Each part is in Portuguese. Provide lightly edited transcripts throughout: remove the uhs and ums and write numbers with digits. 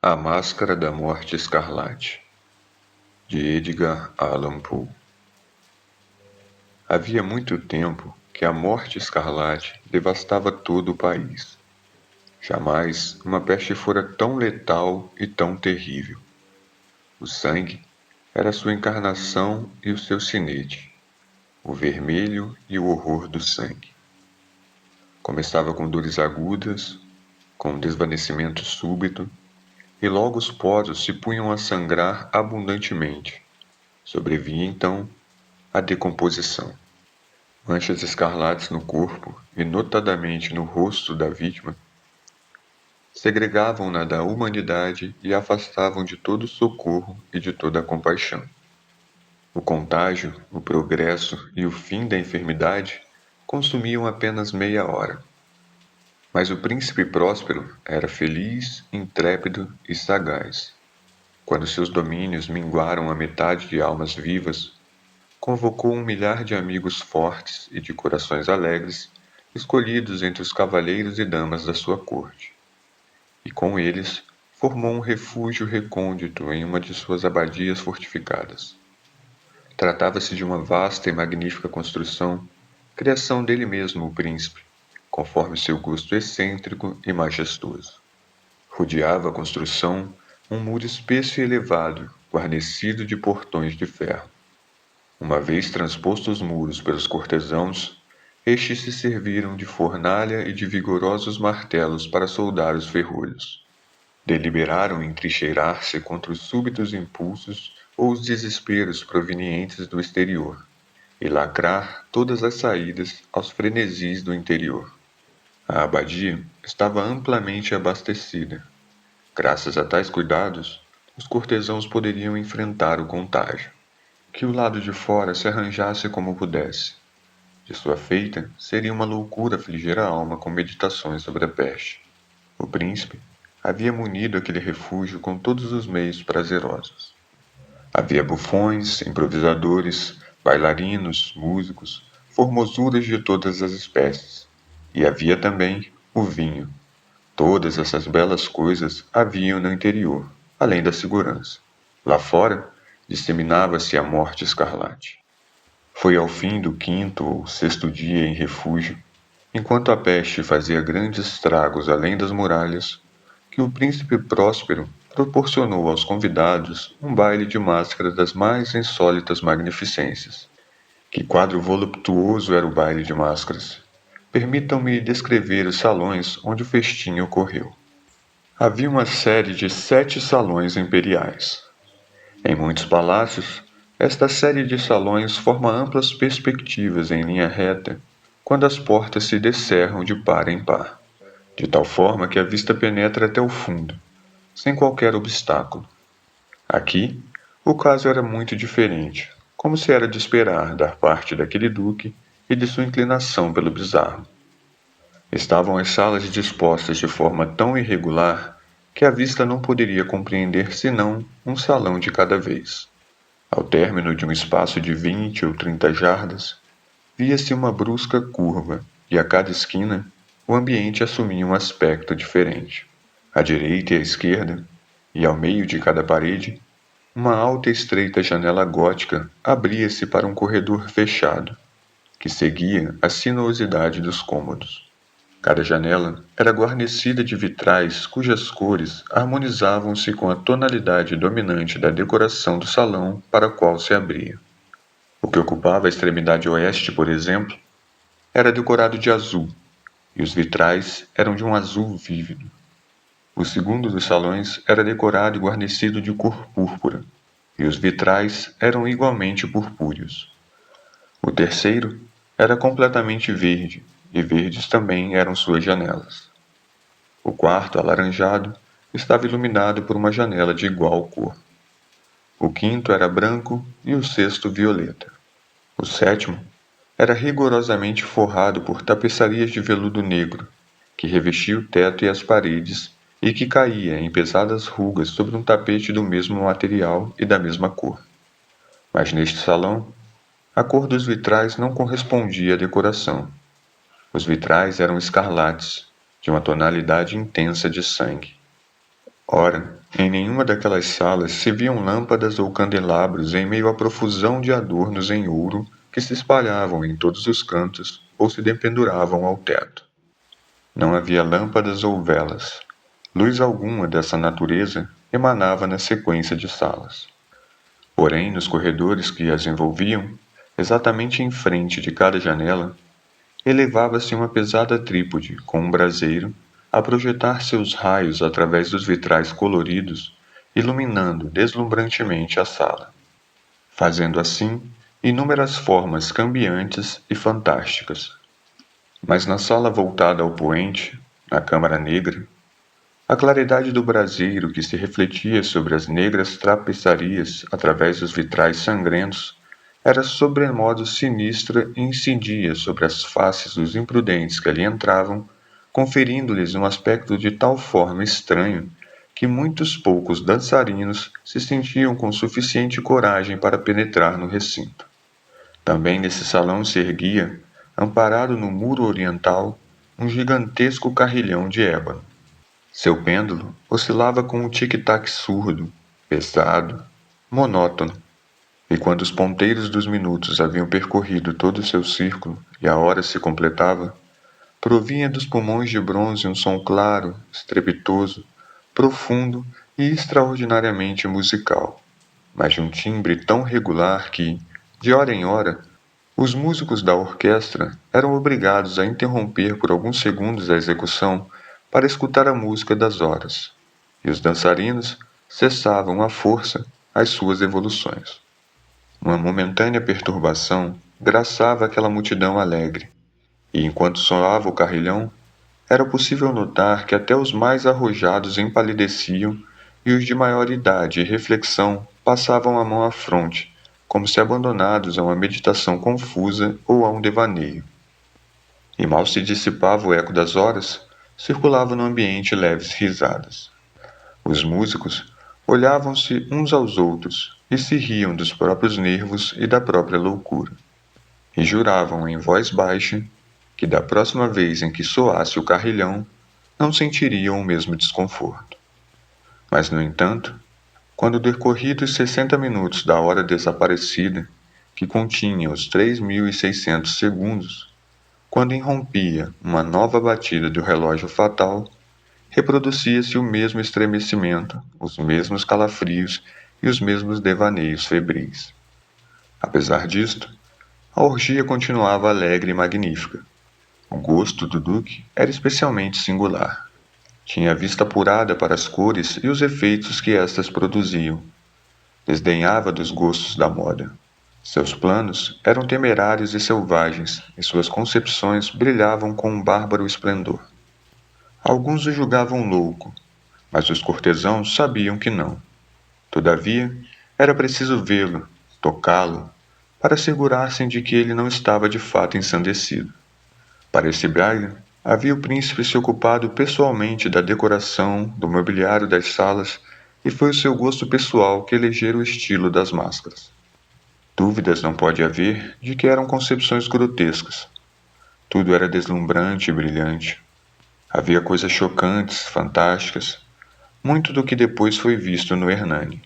A Máscara da Morte Escarlate, de Edgar Allan Poe. Havia muito tempo que a morte escarlate devastava todo o país. Jamais uma peste fora tão letal e tão terrível. O sangue era sua encarnação e o seu sinete, o vermelho e o horror do sangue. Começava com dores agudas, com um desvanecimento súbito, e logo os poros se punham a sangrar abundantemente. Sobrevia então a decomposição. Manchas escarlates no corpo, e notadamente no rosto da vítima, segregavam-na da humanidade e a afastavam de todo socorro e de toda compaixão. O contágio, o progresso e o fim da enfermidade consumiam apenas meia hora. Mas o príncipe Próspero era feliz, intrépido e sagaz. Quando seus domínios minguaram a metade de almas vivas, convocou 1 milhar de amigos fortes e de corações alegres, escolhidos entre os cavalheiros e damas da sua corte. E com eles formou um refúgio recôndito em uma de suas abadias fortificadas. Tratava-se de uma vasta e magnífica construção, criação dele mesmo, o príncipe, conforme seu gosto excêntrico e majestoso. Rodeava a construção um muro espesso e elevado, guarnecido de portões de ferro. Uma vez transpostos os muros pelos cortesãos, estes se serviram de fornalha e de vigorosos martelos para soldar os ferrolhos. Deliberaram em trincheirar-se contra os súbitos impulsos ou os desesperos provenientes do exterior, e lacrar todas as saídas aos frenesis do interior. A abadia estava amplamente abastecida. Graças a tais cuidados, os cortesãos poderiam enfrentar o contágio. Que o lado de fora se arranjasse como pudesse. De sua feita, seria uma loucura afligir a alma com meditações sobre a peste. O príncipe havia munido aquele refúgio com todos os meios prazerosos. Havia bufões, improvisadores, bailarinos, músicos, formosuras de todas as espécies. E havia também o vinho. Todas essas belas coisas haviam no interior, além da segurança. Lá fora, disseminava-se a morte escarlate. Foi ao fim do 5º ou 6º dia em refúgio, enquanto a peste fazia grandes estragos além das muralhas, que o príncipe Próspero proporcionou aos convidados um baile de máscaras das mais insólitas magnificências. Que quadro voluptuoso era o baile de máscaras! Permitam-me descrever os salões onde o festim ocorreu. Havia uma série de 7 salões imperiais. Em muitos palácios, esta série de salões forma amplas perspectivas em linha reta, quando as portas se descerram de par em par, de tal forma que a vista penetra até o fundo, sem qualquer obstáculo. Aqui, o caso era muito diferente, como se era de esperar da parte daquele duque e de sua inclinação pelo bizarro. Estavam as salas dispostas de forma tão irregular que a vista não poderia compreender senão um salão de cada vez. Ao término de um espaço de 20 ou 30 jardas, via-se uma brusca curva, e a cada esquina o ambiente assumia um aspecto diferente. À direita e à esquerda, e ao meio de cada parede, uma alta e estreita janela gótica abria-se para um corredor fechado, que seguia a sinuosidade dos cômodos. Cada janela era guarnecida de vitrais cujas cores harmonizavam-se com a tonalidade dominante da decoração do salão para o qual se abria. O que ocupava a extremidade oeste, por exemplo, era decorado de azul, e os vitrais eram de um azul vívido. O segundo dos salões era decorado e guarnecido de cor púrpura, e os vitrais eram igualmente purpúreos. O terceiro era completamente verde, e verdes também eram suas janelas. O quarto, alaranjado, estava iluminado por uma janela de igual cor. O quinto era branco e o sexto violeta. O sétimo era rigorosamente forrado por tapeçarias de veludo negro, que revestia o teto e as paredes e que caía em pesadas rugas sobre um tapete do mesmo material e da mesma cor. Mas neste salão, a cor dos vitrais não correspondia à decoração. Os vitrais eram escarlates, de uma tonalidade intensa de sangue. Ora, Em nenhuma daquelas salas se viam lâmpadas ou candelabros em meio à profusão de adornos em ouro que se espalhavam em todos os cantos ou se dependuravam ao teto. Não havia lâmpadas ou velas. Luz alguma dessa natureza emanava na sequência de salas. Porém, nos corredores que as envolviam, exatamente em frente de cada janela, elevava-se uma pesada trípode com um braseiro a projetar seus raios através dos vitrais coloridos, iluminando deslumbrantemente a sala, fazendo assim inúmeras formas cambiantes e fantásticas. Mas na sala voltada ao poente, na câmara negra, a claridade do braseiro que se refletia sobre as negras tapeçarias através dos vitrais sangrentos era sobremodo sinistra e incidia sobre as faces dos imprudentes que ali entravam, conferindo-lhes um aspecto de tal forma estranho que muitos poucos dançarinos se sentiam com suficiente coragem para penetrar no recinto. Também nesse salão se erguia, amparado no muro oriental, um gigantesco carrilhão de ébano. Seu pêndulo oscilava com um tic-tac surdo, pesado, monótono, e quando os ponteiros dos minutos haviam percorrido todo o seu círculo e a hora se completava, provinha dos pulmões de bronze um som claro, estrepitoso, profundo e extraordinariamente musical, mas de um timbre tão regular que, de hora em hora, os músicos da orquestra eram obrigados a interromper por alguns segundos a execução para escutar a música das horas, e os dançarinos cessavam à força as suas evoluções. Uma momentânea perturbação graçava aquela multidão alegre, e enquanto soava o carrilhão, era possível notar que até os mais arrojados empalideciam e os de maior idade e reflexão passavam a mão à fronte, como se abandonados a uma meditação confusa ou a um devaneio. E mal se dissipava o eco das horas, circulavam no ambiente leves risadas. Os músicos olhavam-se uns aos outros e se riam dos próprios nervos e da própria loucura. E juravam em voz baixa que da próxima vez em que soasse o carrilhão, não sentiriam o mesmo desconforto. Mas, no entanto, quando decorridos 60 minutos da hora desaparecida, que continha os 3.600 segundos, quando irrompia uma nova batida do relógio fatal, reproduzia-se o mesmo estremecimento, os mesmos calafrios e os mesmos devaneios febris. Apesar disto, a orgia continuava alegre e magnífica. O gosto do duque era especialmente singular. Tinha a vista apurada para as cores e os efeitos que estas produziam. Desdenhava dos gostos da moda. Seus planos eram temerários e selvagens, e suas concepções brilhavam com um bárbaro esplendor. Alguns o julgavam louco, mas os cortesãos sabiam que não. Todavia, era preciso vê-lo, tocá-lo, para assegurar-se de que ele não estava de fato ensandecido. Para esse baile, havia o príncipe se ocupado pessoalmente da decoração, do mobiliário das salas, e foi o seu gosto pessoal que elegera o estilo das máscaras. Dúvidas não pode haver de que eram concepções grotescas. Tudo era deslumbrante e brilhante. Havia coisas chocantes, fantásticas, muito do que depois foi visto no Hernani.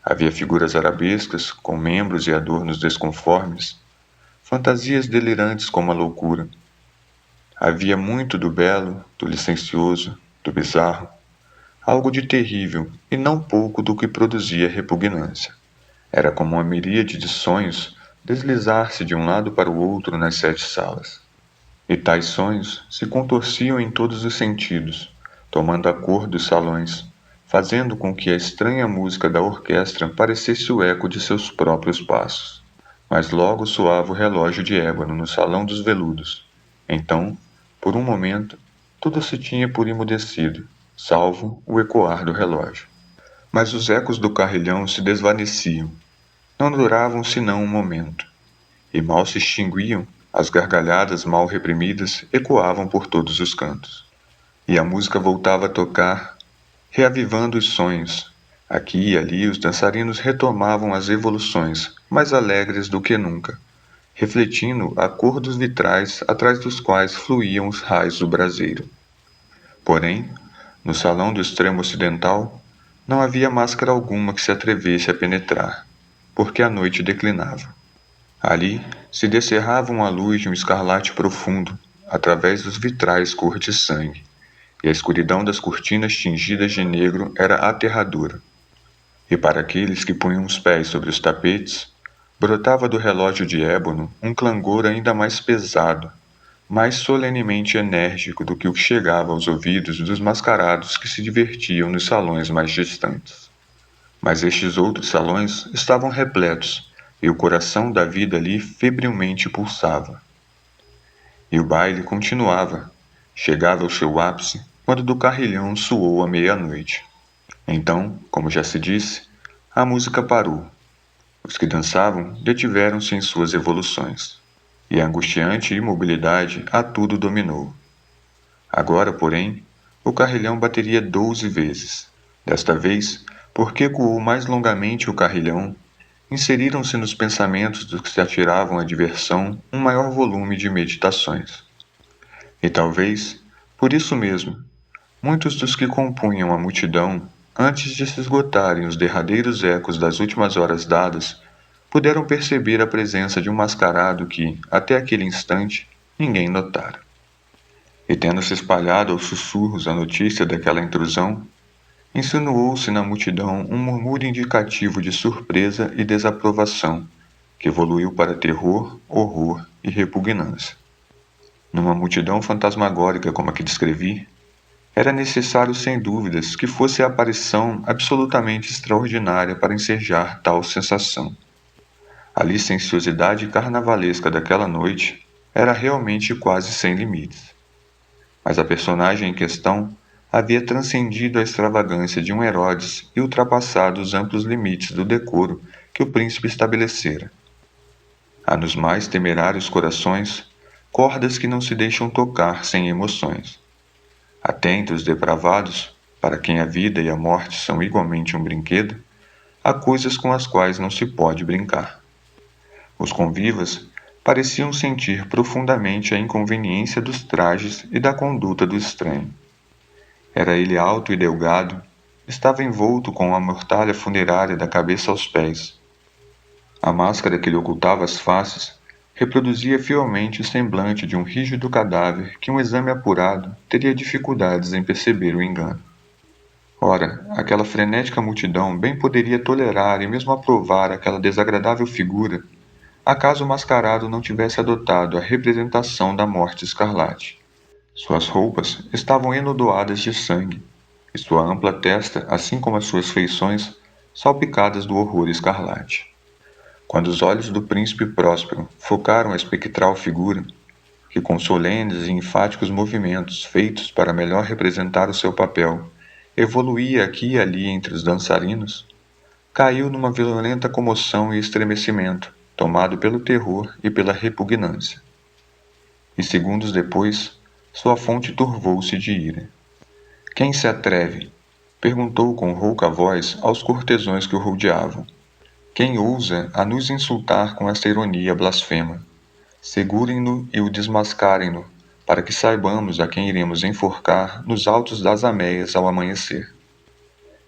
Havia figuras arabescas, com membros e adornos desconformes, fantasias delirantes como a loucura. Havia muito do belo, do licencioso, do bizarro, algo de terrível e não pouco do que produzia repugnância. Era como uma miríade de sonhos deslizar-se de um lado para o outro nas 7 salas. E tais sonhos se contorciam em todos os sentidos, tomando a cor dos salões, fazendo com que a estranha música da orquestra parecesse o eco de seus próprios passos. Mas logo soava o relógio de ébano no salão dos veludos. Então, por um momento, tudo se tinha por emudecido, salvo o ecoar do relógio. Mas os ecos do carrilhão se desvaneciam. Não duravam senão um momento. E mal se extinguiam, as gargalhadas mal reprimidas ecoavam por todos os cantos. E a música voltava a tocar, reavivando os sonhos. Aqui e ali os dançarinos retomavam as evoluções, mais alegres do que nunca, refletindo a cor dos vitrais atrás dos quais fluíam os raios do braseiro. Porém, no salão do extremo ocidental, Não havia máscara alguma que se atrevesse a penetrar, porque a noite declinava. Ali se descerrava uma luz de um escarlate profundo, através dos vitrais cor de sangue, e a escuridão das cortinas tingidas de negro era aterradora. E para aqueles que punham os pés sobre os tapetes, brotava do relógio de ébano um clangor ainda mais pesado, mais solenemente enérgico do que o que chegava aos ouvidos dos mascarados que se divertiam nos salões mais distantes. Mas estes outros salões estavam repletos, e o coração da vida ali febrilmente pulsava. E o baile continuava. Chegava ao seu ápice quando do carrilhão soou a meia-noite. Então, como já se disse, a música parou. Os que dançavam detiveram-se em suas evoluções, e a angustiante imobilidade a tudo dominou. Agora, porém, o carrilhão bateria 12 vezes. Desta vez, porque ecoou mais longamente o carrilhão, inseriram-se nos pensamentos dos que se atiravam à diversão um maior volume de meditações. E talvez, por isso mesmo, muitos dos que compunham a multidão, antes de se esgotarem os derradeiros ecos das últimas horas dadas, puderam perceber a presença de um mascarado que, até aquele instante, ninguém notara. E tendo se espalhado aos sussurros a notícia daquela intrusão, insinuou-se na multidão um murmúrio indicativo de surpresa e desaprovação, que evoluiu para terror, horror e repugnância. Numa multidão fantasmagórica como a que descrevi, era necessário sem dúvidas que fosse a aparição absolutamente extraordinária para ensejar tal sensação. A licenciosidade carnavalesca daquela noite era realmente quase sem limites. Mas a personagem em questão havia transcendido a extravagância de um Herodes e ultrapassado os amplos limites do decoro que o príncipe estabelecera. Há nos mais temerários corações cordas que não se deixam tocar sem emoções. Até entre os depravados, para quem a vida e a morte são igualmente um brinquedo, há coisas com as quais não se pode brincar. Os convivas pareciam sentir profundamente a inconveniência dos trajes e da conduta do estranho. Era ele alto e delgado, estava envolto com a mortalha funerária da cabeça aos pés. A máscara que lhe ocultava as faces reproduzia fielmente o semblante de um rígido cadáver que um exame apurado teria dificuldades em perceber o engano. Ora, aquela frenética multidão bem poderia tolerar e mesmo aprovar aquela desagradável figura, acaso o mascarado não tivesse adotado a representação da morte escarlate. Suas roupas estavam enodoadas de sangue, e sua ampla testa, assim como as suas feições, salpicadas do horror escarlate. Quando os olhos do príncipe Próspero focaram a espectral figura, que com solenes e enfáticos movimentos feitos para melhor representar o seu papel, evoluía aqui e ali entre os dançarinos, caiu numa violenta comoção e estremecimento, tomado pelo terror e pela repugnância. E segundos depois, sua fonte turvou-se de ira. Quem se atreve? Perguntou com rouca voz aos cortesões que o rodeavam. Quem ousa a nos insultar com esta ironia blasfema? Segurem-no e o desmascarem-no, para que saibamos a quem iremos enforcar nos altos das ameias ao amanhecer.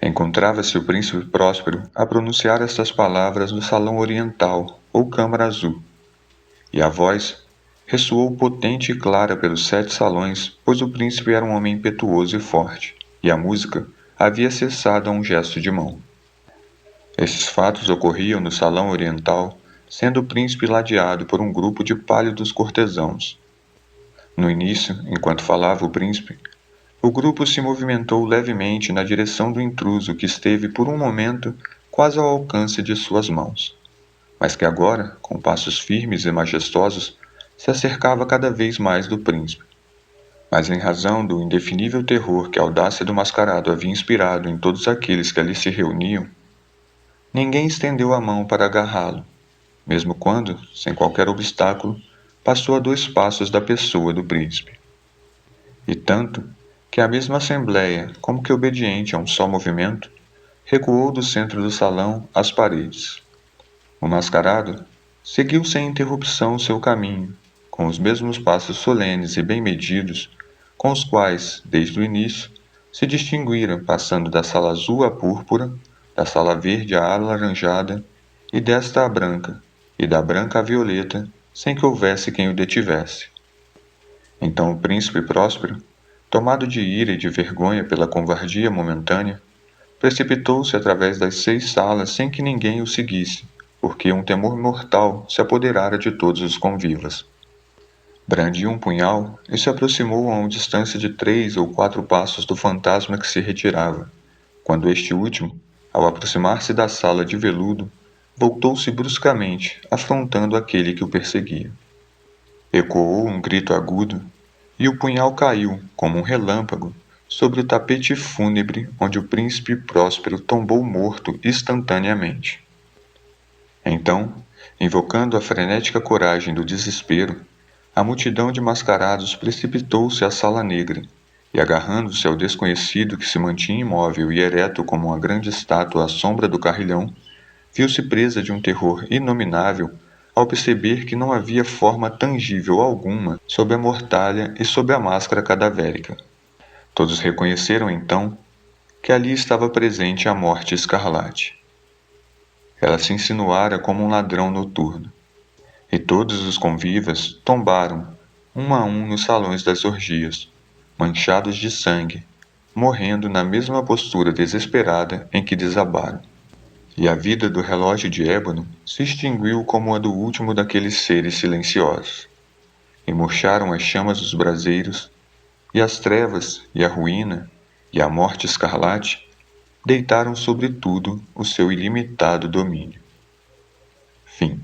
Encontrava-se o príncipe Próspero a pronunciar estas palavras no salão oriental, ou câmara azul, e a voz ressoou potente e clara pelos 7 salões, pois o príncipe era um homem impetuoso e forte, e a música havia cessado a um gesto de mão. Esses fatos ocorriam no salão oriental, sendo o príncipe ladeado por um grupo de pálidos cortesãos. No início, enquanto falava o príncipe, o grupo se movimentou levemente na direção do intruso que esteve por um momento quase ao alcance de suas mãos, mas que agora, com passos firmes e majestosos, se acercava cada vez mais do príncipe. Mas em razão do indefinível terror que a audácia do mascarado havia inspirado em todos aqueles que ali se reuniam, ninguém estendeu a mão para agarrá-lo, mesmo quando, sem qualquer obstáculo, passou a 2 passos da pessoa do príncipe. E tanto que a mesma assembleia, como que obediente a um só movimento, recuou do centro do salão às paredes. O mascarado seguiu sem interrupção seu caminho, com os mesmos passos solenes e bem medidos, com os quais, desde o início, se distinguiram, passando da sala azul à púrpura, da sala verde à alaranjada, e desta à branca, e da branca à violeta, sem que houvesse quem o detivesse. Então o príncipe Próspero, tomado de ira e de vergonha pela covardia momentânea, precipitou-se através das 6 salas sem que ninguém o seguisse, porque um temor mortal se apoderara de todos os convivas. Brandiu um punhal e se aproximou a uma distância de 3 ou 4 passos do fantasma que se retirava, quando este último, ao aproximar-se da sala de veludo, voltou-se bruscamente, afrontando aquele que o perseguia. Ecoou um grito agudo, e o punhal caiu, como um relâmpago, sobre o tapete fúnebre onde o príncipe Próspero tombou morto instantaneamente. Então, invocando a frenética coragem do desespero, a multidão de mascarados precipitou-se à sala negra, e agarrando-se ao desconhecido que se mantinha imóvel e ereto como uma grande estátua à sombra do carrilhão, viu-se presa de um terror inominável ao perceber que não havia forma tangível alguma sob a mortalha e sob a máscara cadavérica. Todos reconheceram então que ali estava presente a Morte Escarlate. Ela se insinuara como um ladrão noturno, e todos os convivas tombaram, um a um, nos salões das orgias, manchados de sangue, morrendo na mesma postura desesperada em que desabaram. E a vida do relógio de ébano se extinguiu como a do último daqueles seres silenciosos. E murcharam as chamas dos braseiros, e as trevas, e a ruína, e a morte escarlate deitaram sobre tudo o seu ilimitado domínio. Fim.